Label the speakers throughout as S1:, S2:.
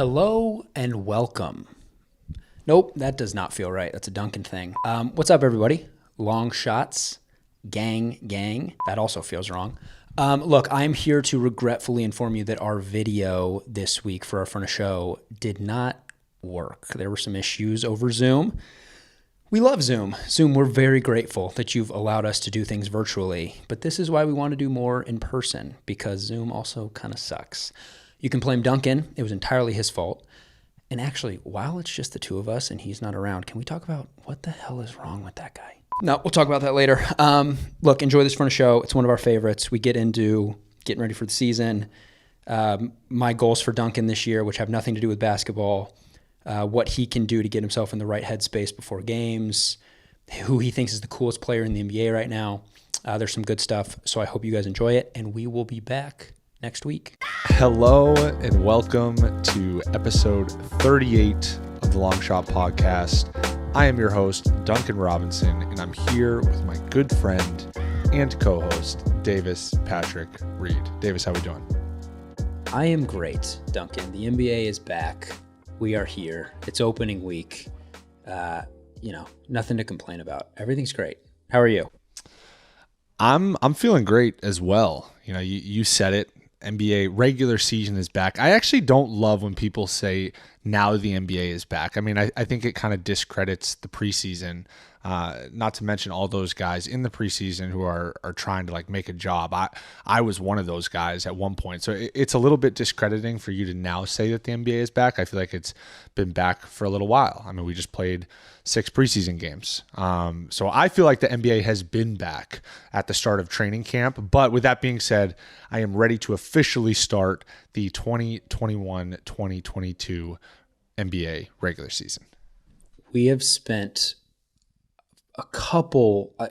S1: Hello and welcome. Nope, that does not feel right. That's a Duncan thing. What's up, everybody? Longshots, gang. That also feels wrong. Look, I'm here to regretfully inform you that our video this week for our front of show did not work. There were some issues over Zoom. We love Zoom. Zoom, we're very grateful that you've allowed us to do things virtually, but this is why we want to do more in person, because Zoom also kind of sucks. You can blame Duncan. It was entirely his fault. And actually, while it's just the two of us and he's not around, can we talk about what the hell is wrong with that guy? No, we'll talk about that later. Look, enjoy this front of show. It's one of our favorites. We get into getting ready for the season. My goals for Duncan this year, which have nothing to do with basketball, what he can do to get himself in the right headspace before games, who he thinks is the coolest player in the NBA right now. There's some good stuff, so I hope you guys enjoy it, and we will be back next week.
S2: Hello and welcome to episode 38 of the Longshot podcast. I am your host, Duncan Robinson, and I'm here with my good friend and co-host, Davis Patrick Reid. Davis, how we doing?
S1: I am great, Duncan. The NBA is back. We are here. It's opening week. Nothing to complain about. Everything's great. How are you?
S2: I'm feeling great as well. You said it. NBA regular season is back. I actually don't love when people say now the NBA is back. I mean, I think it kind of discredits the preseason, not to mention all those guys in the preseason who are trying to like make a job. I was one of those guys at one point. So it's a little bit discrediting for you to now say that the NBA is back. I feel like it's been back for a little while. I mean, we just played 6 preseason games. So I feel like the NBA has been back at the start of training camp. But with that being said, I am ready to officially start the 2021-2022 NBA regular season.
S1: We have spent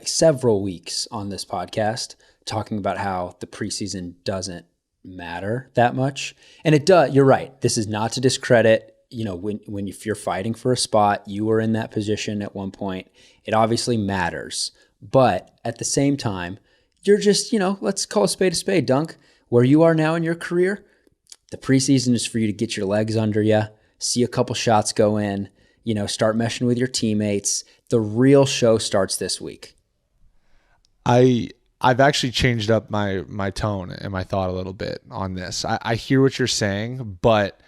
S1: several weeks on this podcast talking about how the preseason doesn't matter that much. And it does. You're right. This is not to discredit, if you're fighting for a spot, you were in that position at one point. It obviously matters. But at the same time, you're just, let's call a spade, Dunk. Where you are now in your career, the preseason is for you to get your legs under you, see a couple shots go in, start meshing with your teammates. The real show starts this week.
S2: I've actually changed up my tone and my thought a little bit on this. I hear what you're saying, but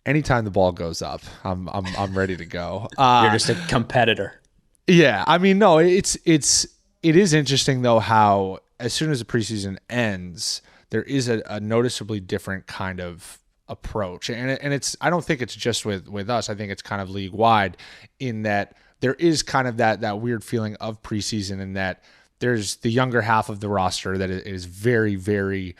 S2: anytime the ball goes up, I'm ready to go.
S1: You're just a competitor.
S2: Yeah, I mean, no, it is interesting though how as soon as the preseason ends, there is a noticeably different kind of approach, and it's I don't think it's just with us. I think it's kind of league wide in that there is kind of that weird feeling of preseason, in that there's the younger half of the roster that is very, very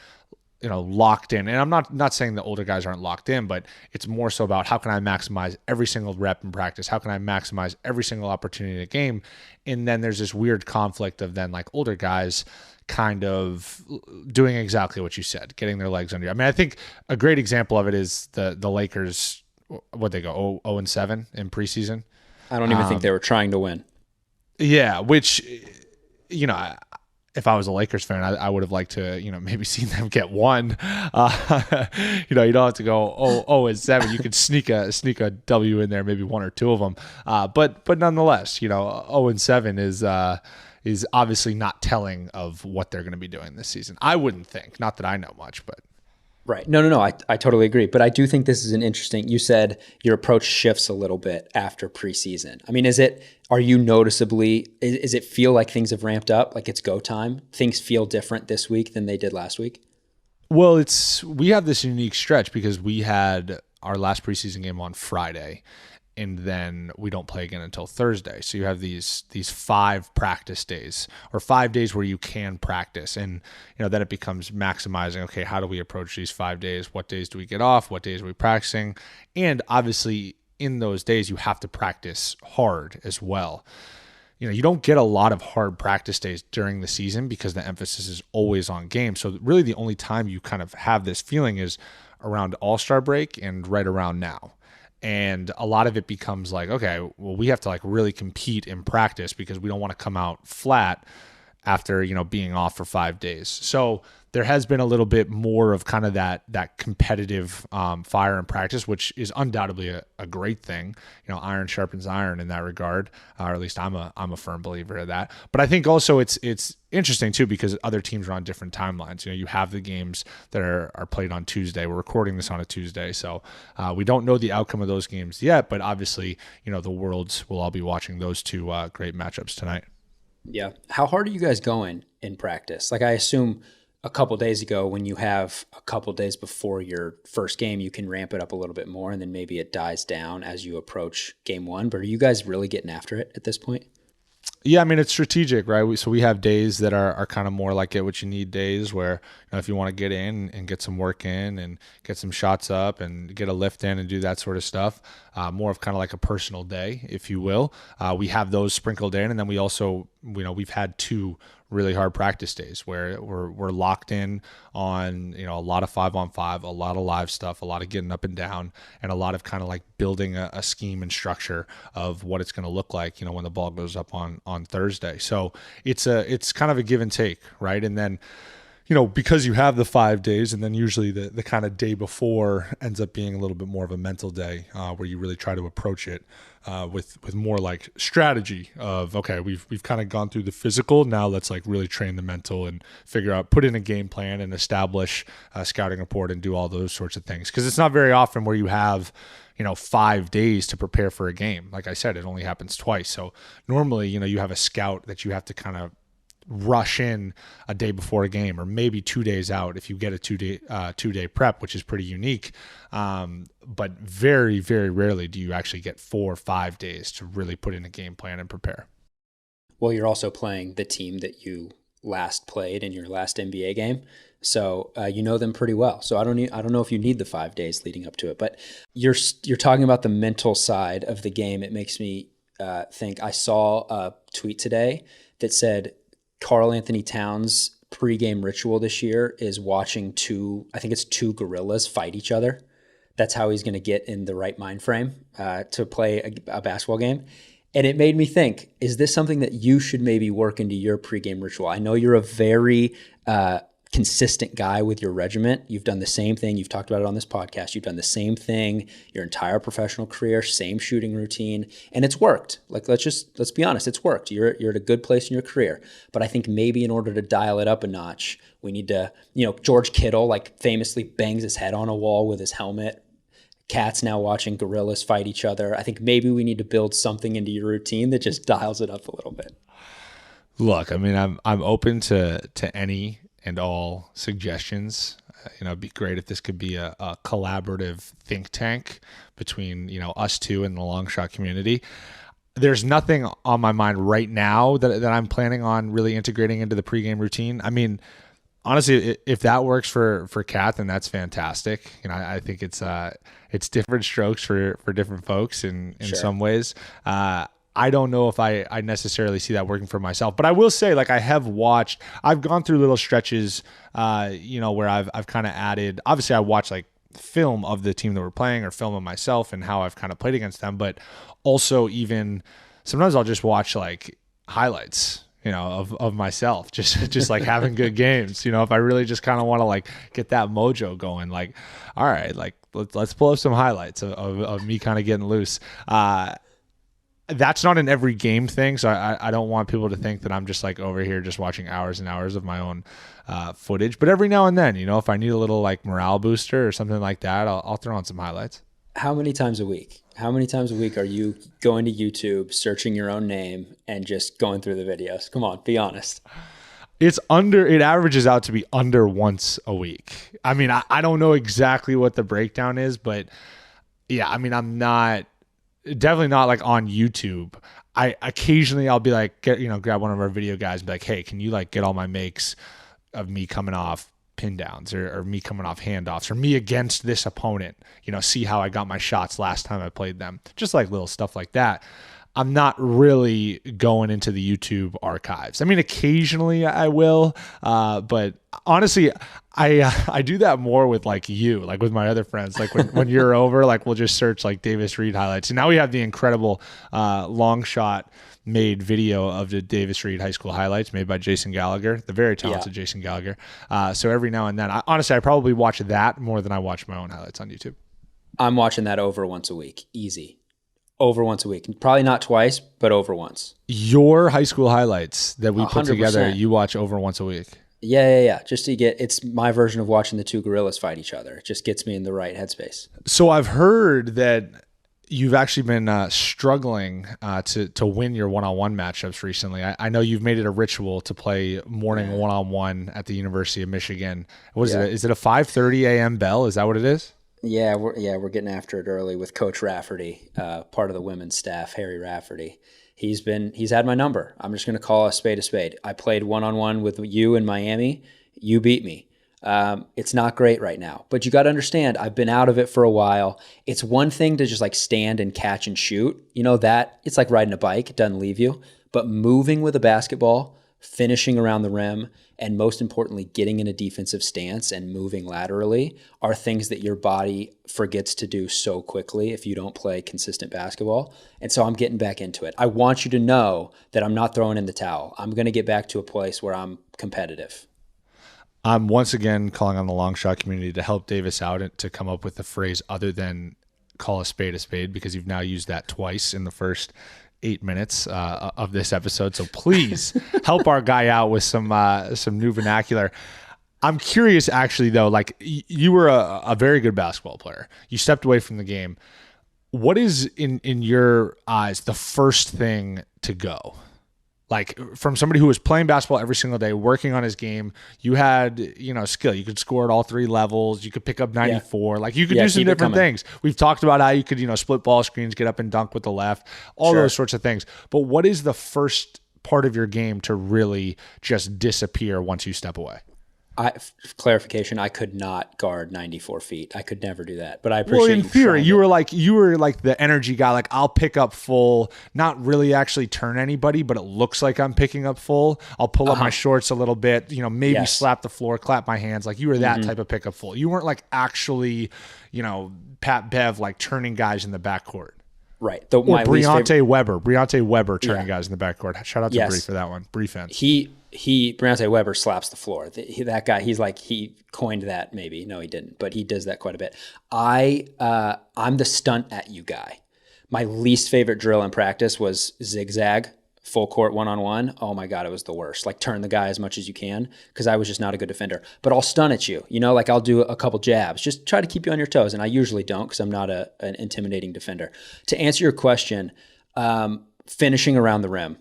S2: locked in. And I'm not saying the older guys aren't locked in, but it's more so about how can I maximize every single rep in practice? How can I maximize every single opportunity in a game? And then there's this weird conflict of then like older guys kind of doing exactly what you said, getting their legs under you. I mean, I think a great example of it is the Lakers, what they go 0-7 in preseason.
S1: I don't even think they were trying to win.
S2: Yeah, which, if I was a Lakers fan, I would have liked to, maybe seen them get one. You don't have to go 0-7. You could sneak a W in there, maybe one or two of them. But nonetheless, 0-7 is obviously not telling of what they're going to be doing this season. I wouldn't think. Not that I know much, but.
S1: Right. No. I totally agree. But I do think this is you said your approach shifts a little bit after preseason. I mean, does it feel like things have ramped up? Like it's go time? Things feel different this week than they did last week?
S2: Well, we have this unique stretch because we had our last preseason game on Friday, and then we don't play again until Thursday. So you have these 5 practice days, or 5 days where you can practice. And, then it becomes maximizing, okay, how do we approach these 5 days? What days do we get off? What days are we practicing? And obviously in those days, you have to practice hard as well. You don't get a lot of hard practice days during the season because the emphasis is always on games. So really the only time you kind of have this feeling is around All-Star break and right around now. And a lot of it becomes like, okay, well, we have to like really compete in practice because we don't want to come out flat after, being off for 5 days. So there has been a little bit more of kind of that competitive fire in practice, which is undoubtedly a great thing. Iron sharpens iron in that regard, or at least I'm a firm believer of that. But I think also it's interesting too, because other teams are on different timelines. You have the games that are played on Tuesday. We're recording this on a Tuesday, so we don't know the outcome of those games yet. But obviously, the worlds will all be watching those two great matchups tonight.
S1: Yeah. How hard are you guys going in practice? Like, I assume a couple days ago, when you have a couple days before your first game, you can ramp it up a little bit more, and then maybe it dies down as you approach game one. But are you guys really getting after it at this point?
S2: Yeah, I mean, it's strategic, right? So we have days that are kind of more like get what you need days where, if you want to get in and get some work in and get some shots up and get a lift in and do that sort of stuff, more of kind of like a personal day, if you will. We have those sprinkled in. And then we also, we've had 2 really hard practice days where we're locked in on, a lot of 5-on-5, a lot of live stuff, a lot of getting up and down, and a lot of kind of like building a scheme and structure of what it's going to look like, when the ball goes up on Thursday. So it's kind of a give and take, right? And then, because you have the 5 days, and then usually the kind of day before ends up being a little bit more of a mental day where you really try to approach it with more like strategy of, okay, we've kind of gone through the physical. Now let's like really train the mental and figure out, put in a game plan and establish a scouting report and do all those sorts of things. Because it's not very often where you have 5 days to prepare for a game. Like I said, it only happens twice. So normally, you have a scout that you have to kind of rush in a day before a game, or maybe 2 days out if you get a 2-day prep, which is pretty unique. But very, very rarely do you actually get 4 or 5 days to really put in a game plan and prepare.
S1: Well, you're also playing the team that you last played in your last NBA game. So you know them pretty well. So I don't know if you need the 5 days leading up to it, but you're talking about the mental side of the game. It makes me think. I saw a tweet today that said Karl Anthony Towns' pregame ritual this year is watching 2 gorillas fight each other. That's how he's going to get in the right mind frame to play a basketball game. And it made me think, is this something that you should maybe work into your pregame ritual? I know you're a very consistent guy with your regiment. You've done the same thing. You've talked about it on this podcast. You've done the same thing your entire professional career, same shooting routine, and it's worked. Like, let's be honest, it's worked. You're at a good place in your career. But I think maybe in order to dial it up a notch, we need to, George Kittle like famously bangs his head on a wall with his helmet. Cat's now watching gorillas fight each other. I think maybe we need to build something into your routine that just dials it up a little bit.
S2: Look, I mean, I'm open to any and all suggestions. It'd be great if this could be a collaborative think tank between, us two and the Longshot community. There's nothing on my mind right now that I'm planning on really integrating into the pregame routine. I mean, honestly, if that works for Kat, then that's fantastic. I think it's different strokes for different folks in
S1: Sure.
S2: some ways. I don't know if I necessarily see that working for myself, but I will say, like, I've gone through little stretches, where I've kind of added, obviously I watch like film of the team that we're playing or film of myself and how I've kind of played against them, but also even sometimes I'll just watch like highlights, of myself, just like having good games, if I really just kind of want to like get that mojo going, like, all right, like let's pull up some highlights of me kind of getting loose. That's not an every game thing, so I don't want people to think that I'm just like over here just watching hours and hours of my own footage. But every now and then, if I need a little like morale booster or something like that, I'll throw on some highlights.
S1: How many times a week? How many times a week are you going to YouTube, searching your own name, and just going through the videos? Come on, be honest.
S2: It averages out to be under once a week. I mean, I don't know exactly what the breakdown is, but yeah, I mean, I'm definitely not like on YouTube. I'll be like, grab one of our video guys and be like, hey, can you like get all my makes of me coming off pin downs or me coming off handoffs or me against this opponent, see how I got my shots last time I played them. Just like little stuff like that. I'm not really going into the YouTube archives. I mean, occasionally I will, but honestly, I do that more with like you, like with my other friends. Like when you're over, like we'll just search like Davis Reid highlights. And now we have the incredible Longshot made video of the Davis Reid high school highlights made by Jason Gallagher, the very talented Jason Gallagher. So every now and then, I probably watch that more than I watch my own highlights on YouTube.
S1: I'm watching that over once a week. Easy. Over once a week. Probably not twice, but over once.
S2: Your high school highlights that we put
S1: 100%.
S2: together, you watch over once a week.
S1: Yeah. Just to it's my version of watching the two gorillas fight each other. It just gets me in the right headspace.
S2: So I've heard that you've actually been struggling to win your one-on-one matchups recently. I know you've made it a ritual to play morning one-on-one at the University of Michigan. What is it? Is it a 5:30 a.m. bell? Is that what it is?
S1: Yeah, we're getting after it early with Coach Rafferty, part of the women's staff, Harry Rafferty. He's had my number. I'm just going to call a spade a spade. I played one-on-one with you in Miami. You beat me. It's not great right now, but you got to understand, I've been out of it for a while. It's one thing to just like stand and catch and shoot. You know, that it's like riding a bike. It doesn't leave you, but moving with a basketball, finishing around the rim, and most importantly, getting in a defensive stance and moving laterally are things that your body forgets to do so quickly if you don't play consistent basketball. And so I'm getting back into it. I want you to know that I'm not throwing in the towel. I'm going to get back to a place where I'm competitive.
S2: I'm once again calling on the Longshot community to help Davis out and to come up with a phrase other than call a spade, because you've now used that twice in the first 8 minutes of this episode. So please help our guy out with some new vernacular. I'm curious, actually, though, like you were a very good basketball player. You stepped away from the game. What is in your eyes the first thing to go? Like from somebody who was playing basketball every single day, working on his game, you had, skill. You could score at all three levels. You could pick up 94. Yeah. Like you could do some different things. We've talked about how you could, split ball screens, get up and dunk with the left, all those sorts of things. But what is the first part of your game to really just disappear once you step away?
S1: Clarification, I could not guard 94 feet. I could never do that. But I appreciate.
S2: Well, in theory, you were like the energy guy. Like I'll pick up full, not really actually turn anybody, but it looks like I'm picking up full. I'll pull up my shorts a little bit. Maybe slap the floor, clap my hands. Like you were that type of pick up full. You weren't like actually, Pat Bev like turning guys in the backcourt.
S1: Right.
S2: Or Briante Weber turning guys in the backcourt. Shout out to Bree for that one. Bree fans.
S1: Briante Weber slaps the floor. That guy, he coined that maybe. No, he didn't, but he does that quite a bit. I'm the stunt at you guy. My least favorite drill in practice was zigzag, full court one-on-one. Oh my God, it was the worst. Like turn the guy as much as you can because I was just not a good defender. But I'll stun at you. Like I'll do a couple jabs. Just try to keep you on your toes. And I usually don't because I'm not an intimidating defender. To answer your question, finishing around the rim.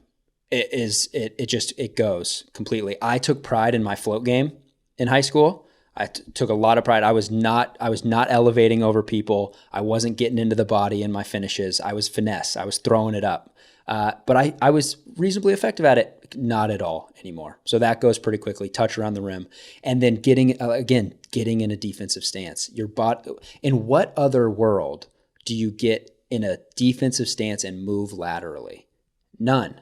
S1: It goes completely. I took pride in my float game in high school. I took a lot of pride. I was not elevating over people. I wasn't getting into the body in my finishes. I was finesse. I was throwing it up. But I was reasonably effective at it. Not at all anymore. So that goes pretty quickly. Touch around the rim. And then getting in a defensive stance. Your body. In what other world do you get in a defensive stance and move laterally? None,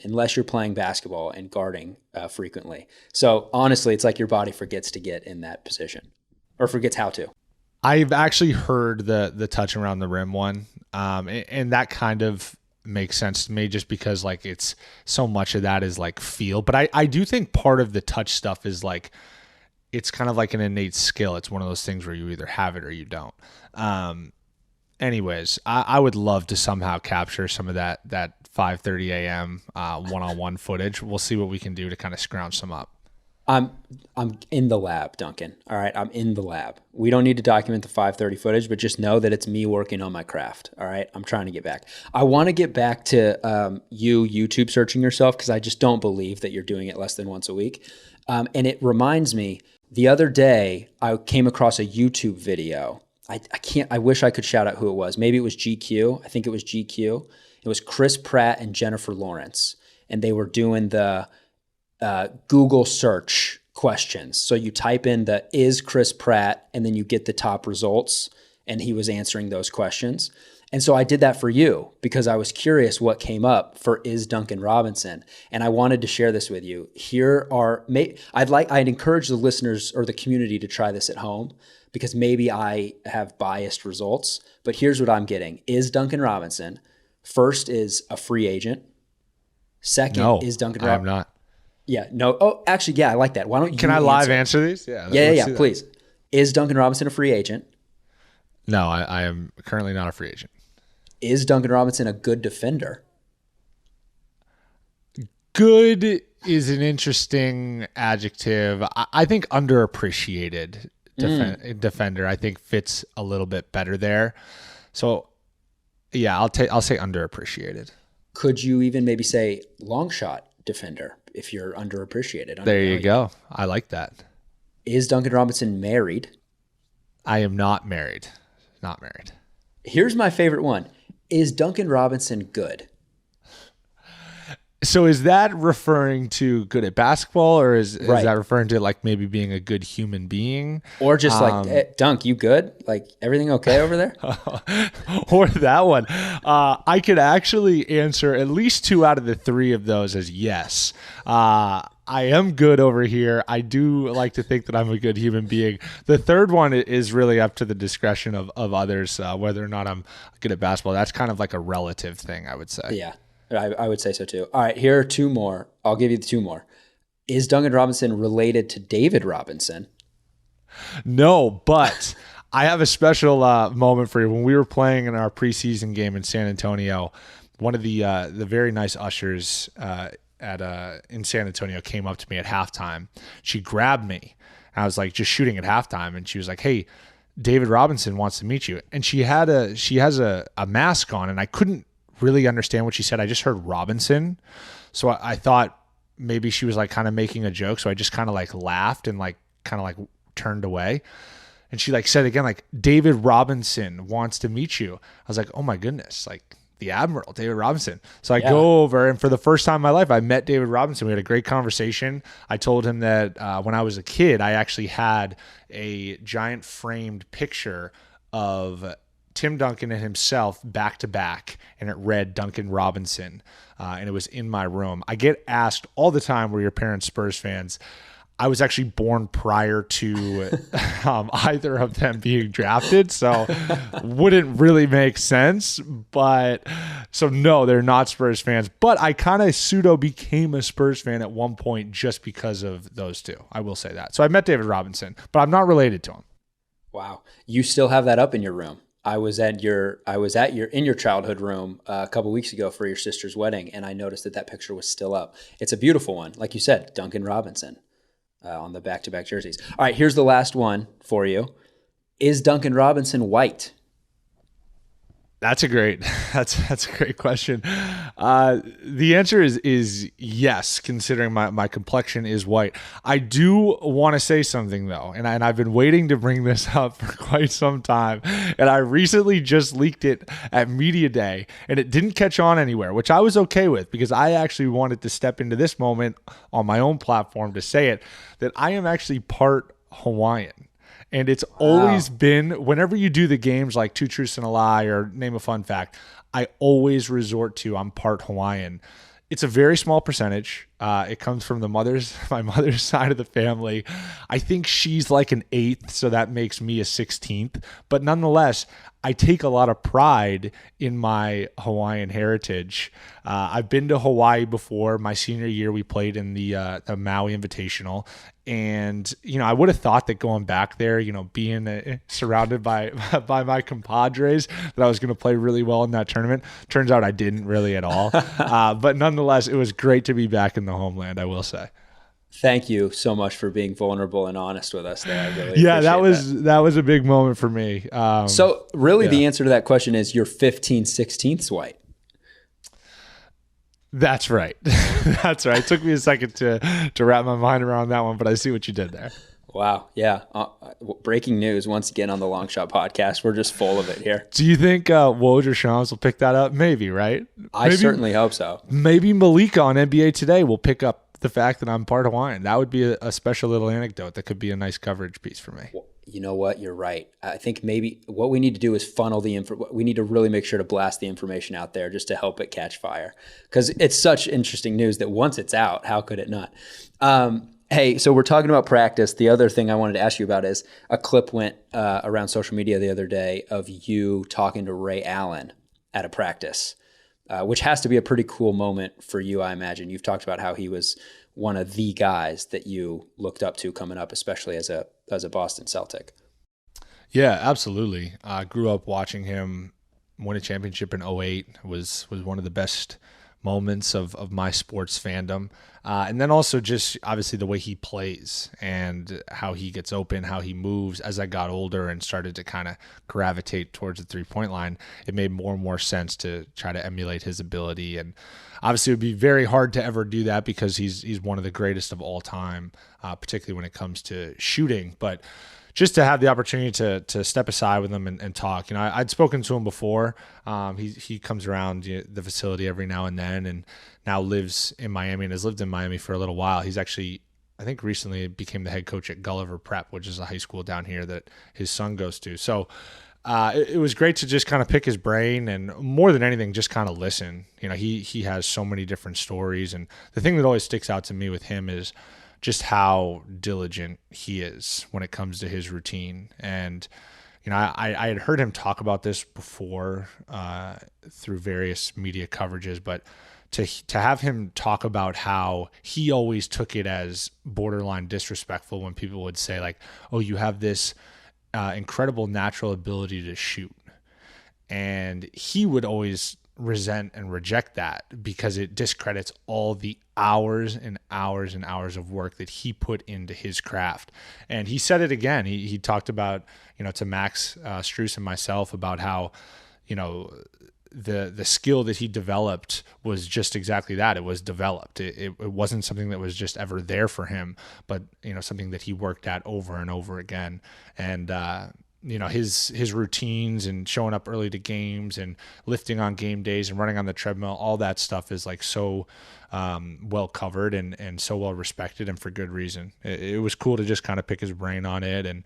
S1: unless you're playing basketball and guarding frequently. So honestly, it's like your body forgets to get in that position or forgets how to.
S2: I've actually heard the touch around the rim one, and that kind of makes sense to me just because like it's so much of that is like feel. But I do think part of the touch stuff is like it's kind of like an innate skill. It's one of those things where you either have it or you don't. Anyways, I would love to somehow capture some of that 5:30 a.m. One-on-one footage. We'll see what we can do to kind of scrounge some up.
S1: I'm in the lab, Duncan. All right, I'm in the lab. We don't need to document the 5:30 footage, but just know that it's me working on my craft. All right, I'm trying to get back. I want to get back to you YouTube searching yourself because I just don't believe that you're doing it less than once a week. And it reminds me, the other day I came across a YouTube video. I wish I could shout out who it was. Maybe it was GQ. I think it was GQ. It was Chris Pratt and Jennifer Lawrence, and they were doing the Google search questions. So you type in the "is Chris Pratt," and then you get the top results, and he was answering those questions. And so I did that for you because I was curious what came up for Is Duncan Robinson. And I wanted to share this with you. I'd encourage the listeners or the community to try this at home because maybe I have biased results. But here's what I'm getting. Is Duncan Robinson. First is a free agent. Second is Duncan Robinson.
S2: I am not.
S1: Yeah, no. Oh, actually, yeah, I like that. Why don't you
S2: Can I live answer these?
S1: Yeah, please. Is Duncan Robinson a free agent?
S2: No, I am currently not a free agent.
S1: Is Duncan Robinson a good defender?
S2: Good is an interesting adjective. I think underappreciated defender, I think fits a little bit better there. So, yeah, I'll say underappreciated.
S1: Could you even maybe say long shot defender if you're underappreciated?
S2: There you go. I like that.
S1: Is Duncan Robinson married?
S2: I am not married. Not married.
S1: Here's my favorite one. Is Duncan Robinson good?
S2: So is that referring to good at basketball, or is that referring to like maybe being a good human being?
S1: Or just like, hey, Dunk, you good? Like everything okay over there?
S2: Or that one. I could actually answer at least 2 out of the 3 of those as yes. I am good over here. I do like to think that I'm a good human being. The third one is really up to the discretion of others, whether or not I'm good at basketball. That's kind of like a relative thing, I would say.
S1: Yeah, I would say so too. All right, here are 2 more. I'll give you the 2 more. Is Duncan Robinson related to David Robinson?
S2: No, but I have a special moment for you. When we were playing in our preseason game in San Antonio, one of the very nice ushers in San Antonio came up to me at halftime. She grabbed me. I was like just shooting at halftime, and she was like, "Hey, David Robinson wants to meet you." And she has a mask on, and I couldn't really understand what she said. I just heard Robinson, so I thought maybe she was like kind of making a joke. So I just kind of like laughed and like kind of like turned away. And she like said again, like, "David Robinson wants to meet you." I was like, "Oh my goodness!" Like, the Admiral, David Robinson. So I go over, and for the first time in my life, I met David Robinson. We had a great conversation. I told him that when I was a kid, I actually had a giant framed picture of Tim Duncan and himself back to back, and it read Duncan Robinson, and it was in my room. I get asked all the time, were your parents Spurs fans? I was actually born prior to either of them being drafted, so wouldn't really make sense. But so no, they're not Spurs fans. But I kind of pseudo became a Spurs fan at one point just because of those 2. I will say that. So I met David Robinson, but I'm not related to him.
S1: Wow, you still have that up in your room. I was in your childhood room a couple weeks ago for your sister's wedding, and I noticed that picture was still up. It's a beautiful one, like you said, Duncan Robinson. On the back-to-back jerseys. All right, here's the last one for you. Is Duncan Robinson white?
S2: That's a great question. The answer is yes, considering my complexion is white. I do want to say something though, and I've been waiting to bring this up for quite some time, and I recently just leaked it at Media Day, and it didn't catch on anywhere, which I was okay with because I actually wanted to step into this moment on my own platform to say it, that I am actually part Hawaiian. And it's always been, whenever you do the games like Two Truths and a Lie or Name a Fun Fact, I always resort to I'm part Hawaiian. It's a very small percentage. It comes from my mother's side of the family. I think she's like an 8th, so that makes me a 16th. But nonetheless, I take a lot of pride in my Hawaiian heritage. I've been to Hawaii before. My senior year, we played in the Maui Invitational. And, I would have thought that going back there, being surrounded by my compadres, that I was going to play really well in that tournament. Turns out I didn't really at all. But nonetheless, it was great to be back in the homeland, I will say.
S1: Thank you so much for being vulnerable and honest with us there. I really appreciate
S2: that was a big moment for me.
S1: So really the answer to that question is you're 15/16 white.
S2: That's right. That's right. It took me a second to wrap my mind around that one, but I see what you did there.
S1: Wow. Yeah. Breaking news once again on the Longshot podcast. We're just full of it here.
S2: Do you think Woj or Shams will pick that up? Maybe, right?
S1: I certainly hope so.
S2: Maybe Malika on NBA Today will pick up the fact that I'm part Hawaiian. That would be a special little anecdote that could be a nice coverage piece for me.
S1: You know what? You're right. I think maybe what we need to do is funnel the info. We need to really make sure to blast the information out there just to help it catch fire, because it's such interesting news that once it's out, how could it not? Hey, so we're talking about practice. The other thing I wanted to ask you about is a clip went around social media the other day of you talking to Ray Allen at a practice, which has to be a pretty cool moment for you, I imagine. You've talked about how he was one of the guys that you looked up to coming up, especially as a Boston Celtic.
S2: Yeah, absolutely. I grew up watching him win a championship in '08. Was one of the best moments of my sports fandom. And then also just obviously the way he plays and how he gets open, how he moves. As I got older and started to kind of gravitate towards the 3-point line, it made more and more sense to try to emulate his ability. And obviously it would be very hard to ever do that because he's one of the greatest of all time, particularly when it comes to shooting. But just to have the opportunity to step aside with him and talk. I'd spoken to him before. He comes around the facility every now and then, and now lives in Miami and has lived in Miami for a little while. He's actually, I think, recently became the head coach at Gulliver Prep, which is a high school down here that his son goes to. So it was great to just kind of pick his brain and, more than anything, just kind of listen. He has so many different stories, and the thing that always sticks out to me with him is just how diligent he is when it comes to his routine. And, I had heard him talk about this before through various media coverages, but to have him talk about how he always took it as borderline disrespectful when people would say like, oh, you have this incredible natural ability to shoot. And he would always resent and reject that because it discredits all the hours and hours and hours of work that he put into his craft. And he said it again. He talked about, to Max Strus and myself about how, the skill that he developed was just exactly that. It was developed. It wasn't something that was just ever there for him, but, something that he worked at over and over again. And, his routines and showing up early to games and lifting on game days and running on the treadmill, all that stuff is like so well covered and so well respected, and for good reason. It was cool to just kind of pick his brain on it. And,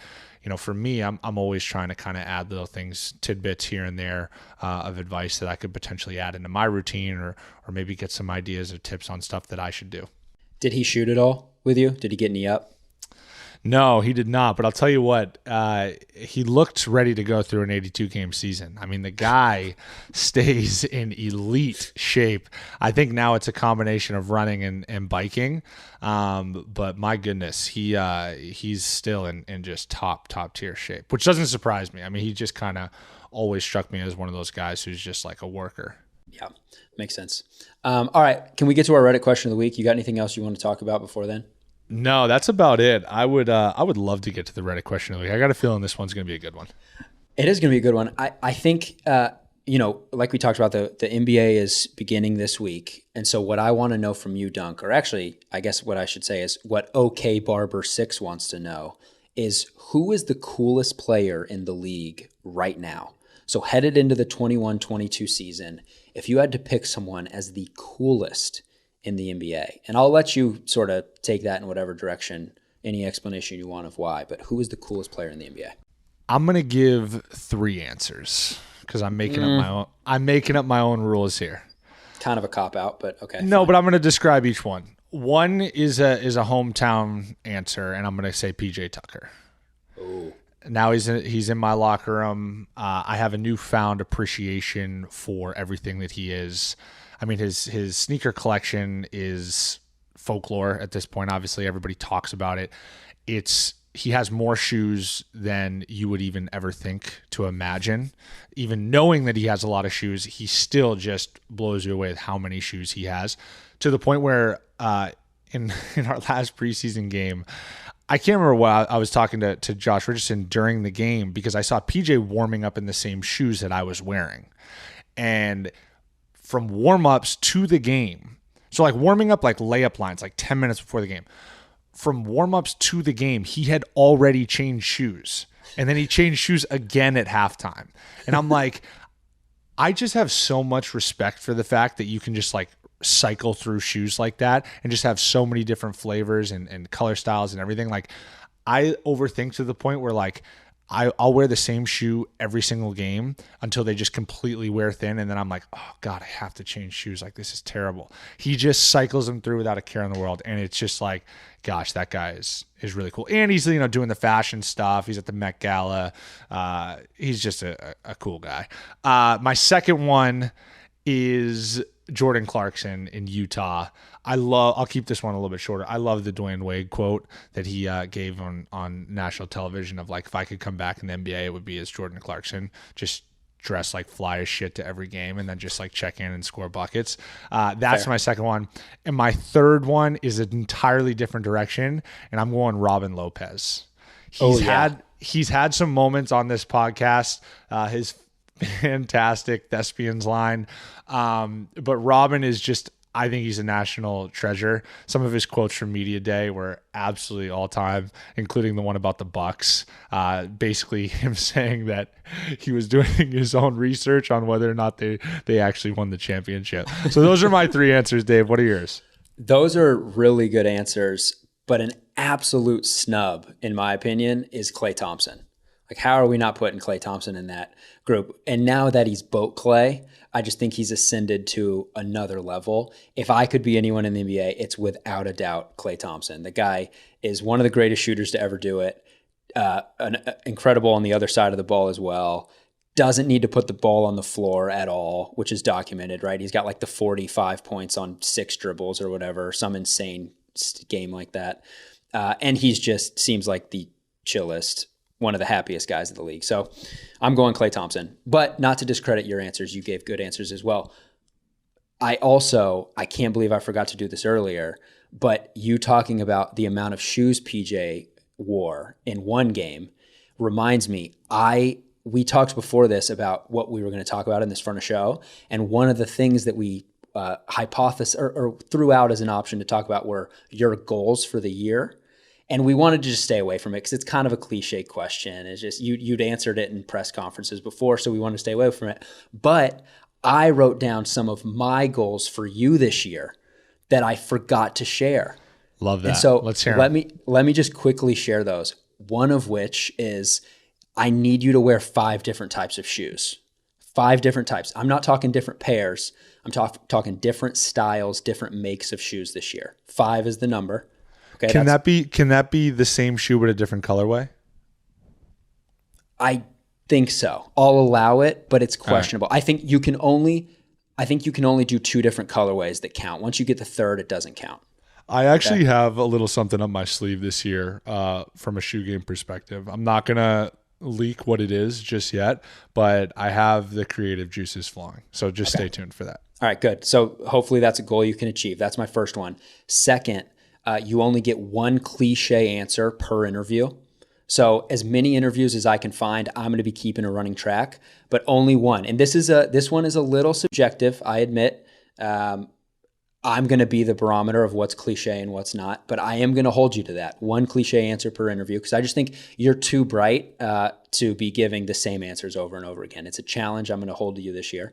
S2: for me, I'm always trying to kind of add little things, tidbits here and there of advice that I could potentially add into my routine or maybe get some ideas or tips on stuff that I should do.
S1: Did he shoot it all with you? Did he get any up?
S2: No, he did not. But I'll tell you what, he looked ready to go through an 82-game season. I mean, the guy stays in elite shape. I think now it's a combination of running and biking. But my goodness, he's still in just top tier shape, which doesn't surprise me. I mean, he just kind of always struck me as one of those guys who's just like a worker.
S1: Yeah, makes sense. All right, can we get to our Reddit question of the week? You got anything else you want to talk about before then?
S2: No, that's about it. I would love to get to the Reddit question of the week. I got a feeling this one's going to be a good one.
S1: It is going to be a good one. I think, like we talked about, the NBA is beginning this week. And so what I want to know from you, Dunk, or actually, I guess what I should say is what OK Barber 6 wants to know is who is the coolest player in the league right now? So headed into the 21-22 season, if you had to pick someone as the coolest in the NBA, and I'll let you sort of take that in whatever direction, any explanation you want of why, but who is the coolest player in the NBA?
S2: I'm going to give 3 answers because I'm making up my own rules here.
S1: Kind of a cop-out, but okay.
S2: No,
S1: fine.
S2: but I'm going to describe each one. One is a hometown answer, and I'm going to say PJ Tucker.
S1: Ooh.
S2: Now he's in my locker room. I have a newfound appreciation for everything that he is. I mean, his sneaker collection is folklore at this point. Obviously, everybody talks about it. He has more shoes than you would even ever think to imagine. Even knowing that he has a lot of shoes, he still just blows you away with how many shoes he has, to the point where in our last preseason game, I can't remember what I was talking to Josh Richardson during the game because I saw PJ warming up in the same shoes that I was wearing. And from warm-ups to the game, so like warming up like layup lines, like 10 minutes before the game, from warm-ups to the game, he had already changed shoes. And then he changed shoes again at halftime. And I'm like, I just have so much respect for the fact that you can just like cycle through shoes like that and just have so many different flavors and color styles and everything. Like, I overthink to the point where like I'll wear the same shoe every single game until they just completely wear thin. And then I'm like, oh God, I have to change shoes. Like, this is terrible. He just cycles them through without a care in the world. And it's just like, gosh, that guy is really cool. And he's, doing the fashion stuff. He's at the Met Gala. He's just a cool guy. My second one is Jordan Clarkson in Utah. I'll keep this one a little bit shorter. I love the Dwayne Wade quote that he gave on national television of like, if I could come back in the NBA, it would be as Jordan Clarkson, just dress like fly as shit to every game and then just like check in and score buckets. That's my second one. And my third one is an entirely different direction. And I'm going Robin Lopez. He's had some moments on this podcast, his fantastic thespians line. But Robin is just, I think he's a national treasure. Some of his quotes from Media Day were absolutely all time, including the one about the Bucks. Basically him saying that he was doing his own research on whether or not they actually won the championship. So those are my three answers, Dave. What are yours?
S1: Those are really good answers, but an absolute snub, in my opinion, is Klay Thompson. Like, how are we not putting Klay Thompson in that group? And now that he's boat Klay, I just think he's ascended to another level. If I could be anyone in the NBA, it's without a doubt Klay Thompson. The guy is one of the greatest shooters to ever do it. Incredible on the other side of the ball as well. Doesn't need to put the ball on the floor at all, which is documented, right? He's got like the 45 points on 6 dribbles or whatever, some insane game like that. And he's just seems like the chillest, one of the happiest guys in the league. So I'm going Klay Thompson, but not to discredit your answers. You gave good answers as well. I can't believe I forgot to do this earlier, but you talking about the amount of shoes PJ wore in one game reminds me, we talked before this about what we were going to talk about in this front of show. And one of the things that we hypothesized or threw out as an option to talk about were your goals for the year. And we wanted to just stay away from it because it's kind of a cliche question. It's just you'd answered it in press conferences before, so we wanted to stay away from it. But I wrote down some of my goals for you this year that I forgot to share.
S2: Love that.
S1: And so
S2: let's hear
S1: let me just quickly share those. One of which is I need you to wear 5 different types of shoes. 5 different types. I'm not talking different pairs. I'm talking different styles, different makes of shoes this year. 5 is the number. Okay,
S2: can that be the same shoe but a different colorway?
S1: I think so. I'll allow it, but it's questionable. Right. I think you can only do 2 different colorways that count. Once you get the third, it doesn't count.
S2: I actually have a little something up my sleeve this year from a shoe game perspective. I'm not gonna leak what it is just yet, but I have the creative juices flowing. So just stay tuned for that. All
S1: right, good. So hopefully that's a goal you can achieve. That's my first one. Second, you only get 1 cliche answer per interview. So as many interviews as I can find, I'm going to be keeping a running track, but only 1. And this one is a little subjective, I admit. I'm going to be the barometer of what's cliche and what's not, but I am going to hold you to that 1 cliche answer per interview because I just think you're too bright to be giving the same answers over and over again. It's a challenge I'm going to hold to you this year.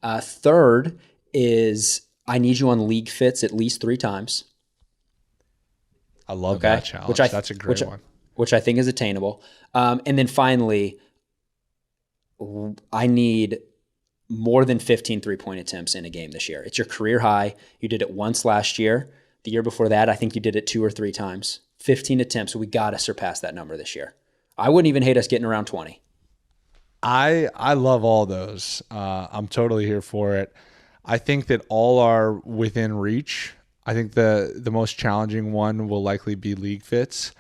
S1: Third is I need you on league fits at least 3 times.
S2: I love that challenge. That's a great one.
S1: Which I think is attainable. And then finally, I need more than 15 3-point attempts in a game this year. It's your career high. You did it once last year. The year before that, I think you did it 2 or 3 times. 15 attempts. So we got to surpass that number this year. I wouldn't even hate us getting around 20.
S2: I love all those. I'm totally here for it. I think that all are within reach. I think the most challenging one will likely be league fits,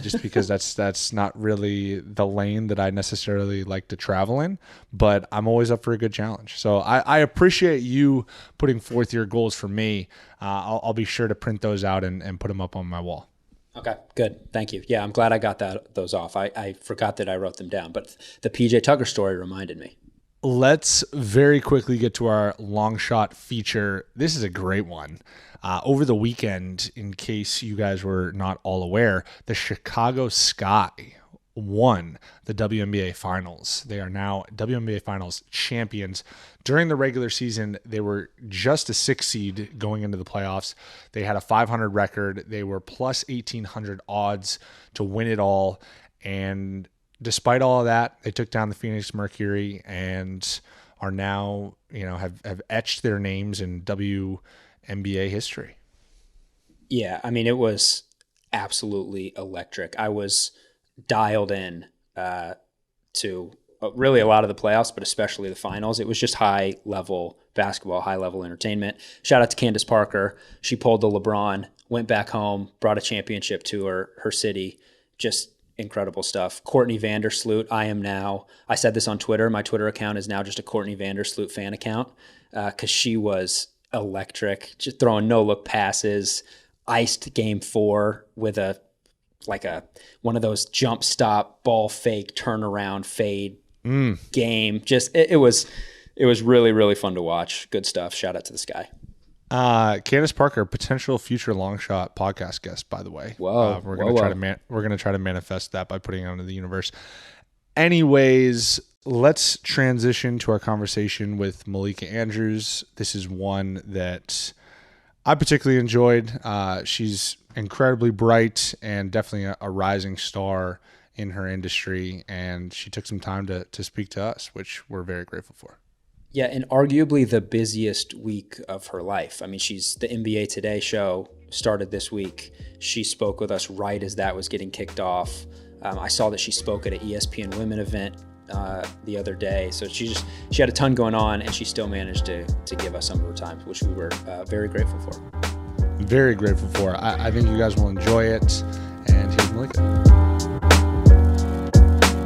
S2: just because that's not really the lane that I necessarily like to travel in, but I'm always up for a good challenge. So I appreciate you putting forth your goals for me. I'll be sure to print those out and put them up on my wall.
S1: Okay, good. Thank you. Yeah, I'm glad I got those off. I forgot that I wrote them down, but the PJ Tucker story reminded me.
S2: Let's very quickly get to our Longshot feature. This is a great one. Over the weekend, in case you guys were not all aware, the Chicago Sky won the WNBA Finals. They are now WNBA Finals champions. During the regular season, they were just a 6 seed going into the playoffs. They had a 500 record. They were plus 1,800 odds to win it all. And despite all of that, they took down the Phoenix Mercury and are now, have etched their names in WNBA history.
S1: Yeah, I mean, it was absolutely electric. I was dialed in to really a lot of the playoffs, but especially the finals. It was just high-level basketball, high-level entertainment. Shout out to Candace Parker. She pulled the LeBron, went back home, brought a championship to her city. Just incredible stuff. Courtney Vandersloot, I said this on Twitter. My Twitter account is now just a Courtney Vandersloot fan account because she was electric, just throwing no-look passes, iced game 4 with one of those jump stop, ball fake, turnaround, fade game. Just it was really, really fun to watch. Good stuff. Shout out to this guy.
S2: Candace Parker, potential future Longshot podcast guest, by the way.
S1: Whoa,
S2: we're gonna try to manifest that by putting it out into the universe. Anyways, let's transition to our conversation with Malkia Andrews. This is one that I particularly enjoyed. She's incredibly bright and definitely a rising star in her industry, and she took some time to speak to us, which we're very grateful for.
S1: Yeah, and arguably the busiest week of her life. I mean, the NBA Today show started this week. She spoke with us right as that was getting kicked off. I saw that she spoke at an ESPN Women event the other day. So she had a ton going on, and she still managed to give us some of her time, which we were very grateful for.
S2: Very grateful for. I think you guys will enjoy it. And here's Malkia.